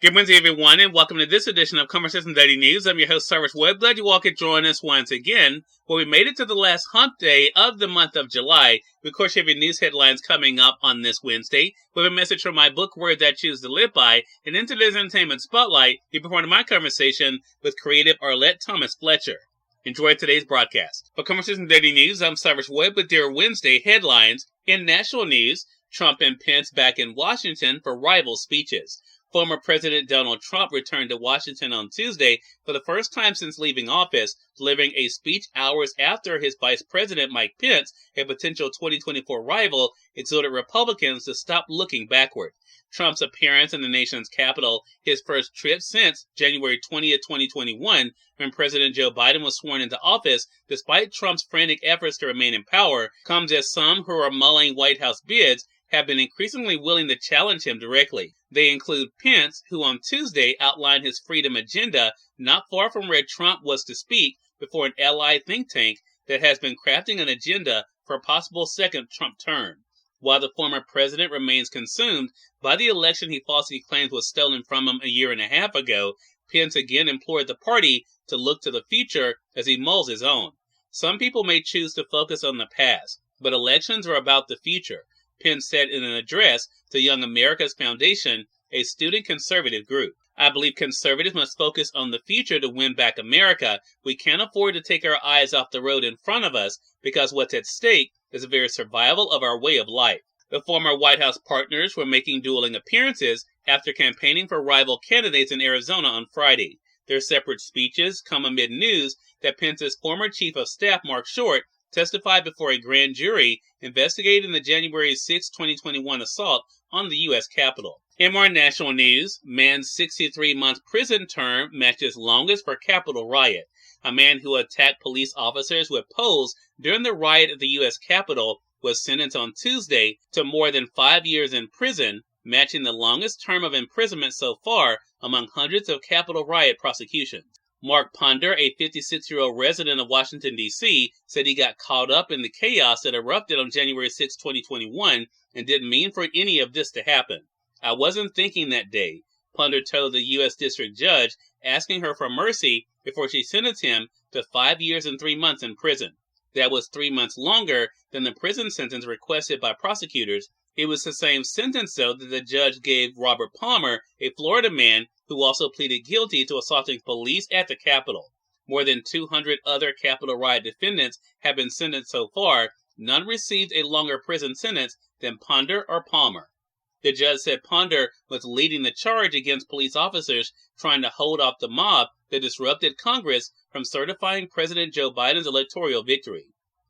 Good Wednesday, everyone, and welcome to this edition of Conversation Daily News. I'm your host, Cyrus Webb. Glad you all could join us once again. Well, we made it to the last hump day of the month of July. We, of course, have your news headlines coming up on this Wednesday with a message from my book, Words I Choose to Live By. And into this entertainment spotlight, we performed my conversation with creative Arlette Thomas-Fletcher. Enjoy today's broadcast. For Conversation Daily News, I'm Cyrus Webb with your Wednesday headlines. In national news, Trump and Pence back in Washington for rival speeches. Former President Donald Trump returned to Washington on Tuesday for the first time since leaving office, delivering a speech hours after his Vice President Mike Pence, a potential 2024 rival, exhorted Republicans to stop looking backward. Trump's appearance in the nation's capital, his first trip since January 20th, 2021, when President Joe Biden was sworn into office, despite Trump's frantic efforts to remain in power, comes as some who are mulling White House bids have been increasingly willing to challenge him directly. They include Pence, who on Tuesday outlined his freedom agenda not far from where Trump was to speak before an allied think tank that has been crafting an agenda for a possible second Trump term. While the former president remains consumed by the election he falsely claims was stolen from him a year and a half ago, Pence again implored the party to look to the future as he mulls his own. Some people may choose to focus on the past, but elections are about the future, Pence said in an address to Young America's Foundation, a student conservative group. I believe conservatives must focus on the future to win back America. We can't afford to take our eyes off the road in front of us because what's at stake is the very survival of our way of life. The former White House partners were making dueling appearances after campaigning for rival candidates in Arizona on Friday. Their separate speeches come amid news that Pence's former chief of staff, Mark Short, testified before a grand jury investigating the January 6, 2021 assault on the U.S. Capitol. In more national news, man's 63-month prison term matches longest for Capitol riot. A man who attacked police officers with poles during the riot at the U.S. Capitol was sentenced on Tuesday to more than 5 years in prison, matching the longest term of imprisonment so far among hundreds of Capitol riot prosecutions. Mark Ponder, a 56-year-old resident of Washington, D.C., said he got caught up in the chaos that erupted on January 6, 2021, and didn't mean for any of this to happen. I wasn't thinking that day, Ponder told the U.S. District Judge, asking her for mercy before she sentenced him to 5 years and 3 months in prison. That was 3 months longer than the prison sentence requested by prosecutors. It was the same sentence, though, that the judge gave Robert Palmer, a Florida man who also pleaded guilty to assaulting police at the Capitol. More than 200 other Capitol riot defendants have been sentenced so far. None received a longer prison sentence than Ponder or Palmer. The judge said Ponder was leading the charge against police officers trying to hold off the mob that disrupted Congress from certifying President Joe Biden's electoral victory.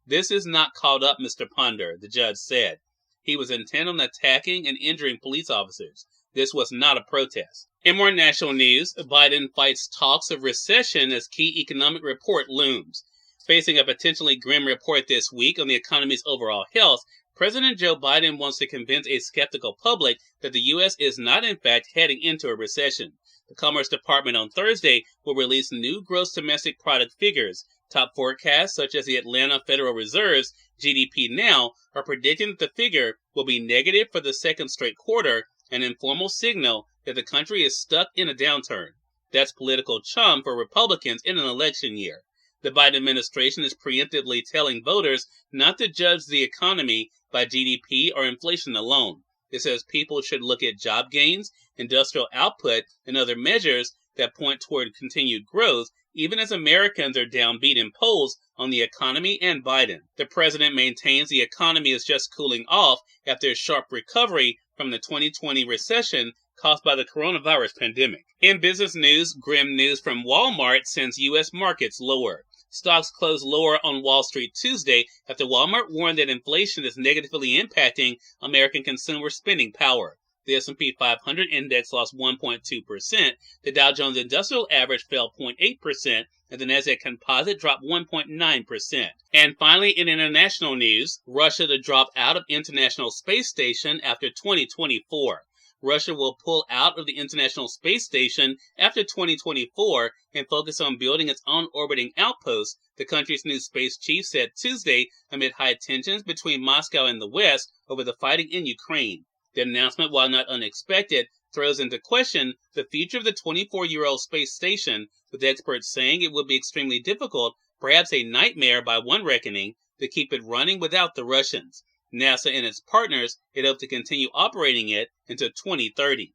This is not caught up, Mr. Ponder, the judge said. He was intent on attacking and injuring police officers. This was not a protest. In more national news, Biden fights talks of recession as key economic report looms. Facing a potentially grim report this week on the economy's overall health, President Joe Biden wants to convince a skeptical public that the U.S. is not in fact heading into a recession. The Commerce Department on Thursday will release new gross domestic product figures. Top forecasts, such as the Atlanta Federal Reserve's GDP Now, are predicting that the figure will be negative for the second straight quarter, an informal signal that the country is stuck in a downturn. That's political chum for Republicans in an election year. The Biden administration is preemptively telling voters not to judge the economy by GDP or inflation alone. It says people should look at job gains, industrial output, and other measures that point toward continued growth, even as Americans are downbeat in polls on the economy and Biden. The president maintains the economy is just cooling off after a sharp recovery from the 2020 recession caused by the coronavirus pandemic. In business news, grim news from Walmart sends U.S. markets lower. Stocks closed lower on Wall Street Tuesday after Walmart warned that inflation is negatively impacting American consumer spending power. The S&P 500 index lost 1.2%, the Dow Jones Industrial Average fell 0.8%, and the Nasdaq Composite dropped 1.9%. And finally, in international news, Russia to drop out of International Space Station after 2024. Russia will pull out of the International Space Station after 2024 and focus on building its own orbiting outpost, the country's new space chief said Tuesday amid high tensions between Moscow and the West over the fighting in Ukraine. The announcement, while not unexpected, throws into question the future of the 24-year-old space station, with experts saying it would be extremely difficult, perhaps a nightmare by one reckoning, to keep it running without the Russians. NASA and its partners had hoped to continue operating it until 2030.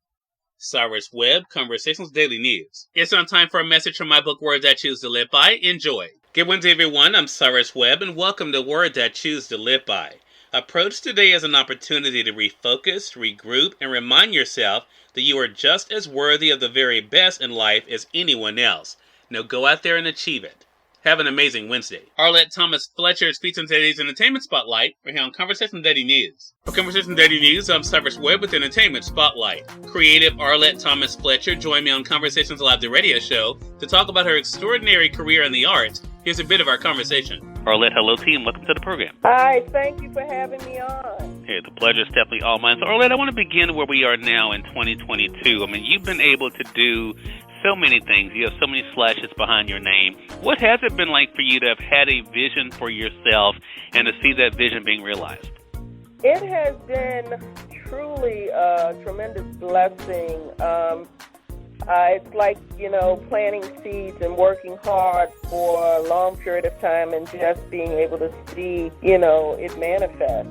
Cyrus Webb, Conversations Daily News. It's on time for a message from my book, Words I Choose to Live By. Enjoy. Good Wednesday, everyone. I'm Cyrus Webb, and welcome to Words I Choose to Live By. Approach today as an opportunity to refocus, regroup, and remind yourself that you are just as worthy of the very best in life as anyone else. Now go out there and achieve it. Have an amazing Wednesday. Arlette Thomas-Fletcher is featured in today's Entertainment Spotlight. We're here on Conversation Daily News. For Conversation Daily News, I'm Cyrus Webb with Entertainment Spotlight. Creative Arlette Thomas-Fletcher joined me on Conversations Live, the radio show, to talk about her extraordinary career in the arts. Here's a bit of our conversation. Arlette, hello team. Welcome to the program. Hi, thank you for having me on. Hey, the pleasure is definitely all mine. So, Arlette, I want to begin where we are now in 2022. I mean, you've been able to do so many things. You have so many slashes behind your name. What has it been like for you to have had a vision for yourself and to see that vision being realized? It has been truly a tremendous blessing. It's like, planting seeds and working hard for a long period of time and just being able to see, it manifest.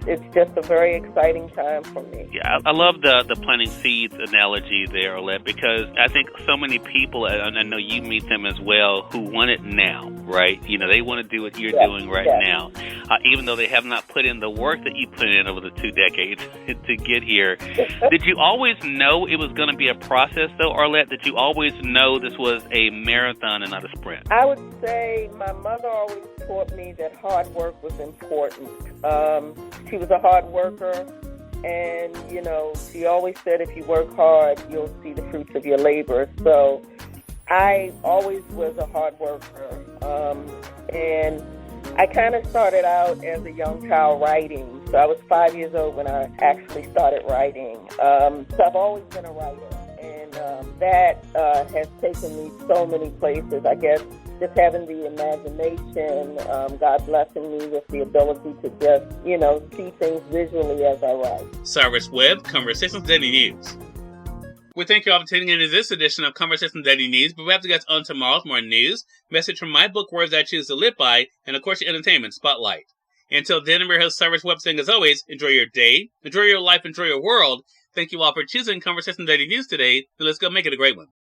It's just a very exciting time for me. Yeah, I love the planting seeds analogy there, Arlette, because I think so many people, and I know you meet them as well, who want it now, right? They want to do what you're doing right now, even though they have not put in the work that you put in over the 2 decades to get here. Did you always know it was going to be a process, though, Arlette? Did you always know this was a marathon and not a sprint? I would say my mother always taught me that hard work was important. She was a hard worker, and, she always said if you work hard, you'll see the fruits of your labor. So I always was a hard worker, and I kind of started out as a young child writing. So I was 5 years old when I actually started writing. So I've always been a writer. That has taken me so many places. I guess just having the imagination, God blessing me with the ability to just, see things visually as I write. Cyrus Webb, Conversations Daily News. We thank you all for tuning in to this edition of Conversations Daily News, but we have to get on tomorrow with more news, message from my book, Words I Choose to Live By, and of course your Entertainment Spotlight. Until then, I'm your host, Cyrus Webb, saying as always, enjoy your day, enjoy your life, enjoy your world. Thank you all for choosing Conversation Daily News today, and let's go make it a great one.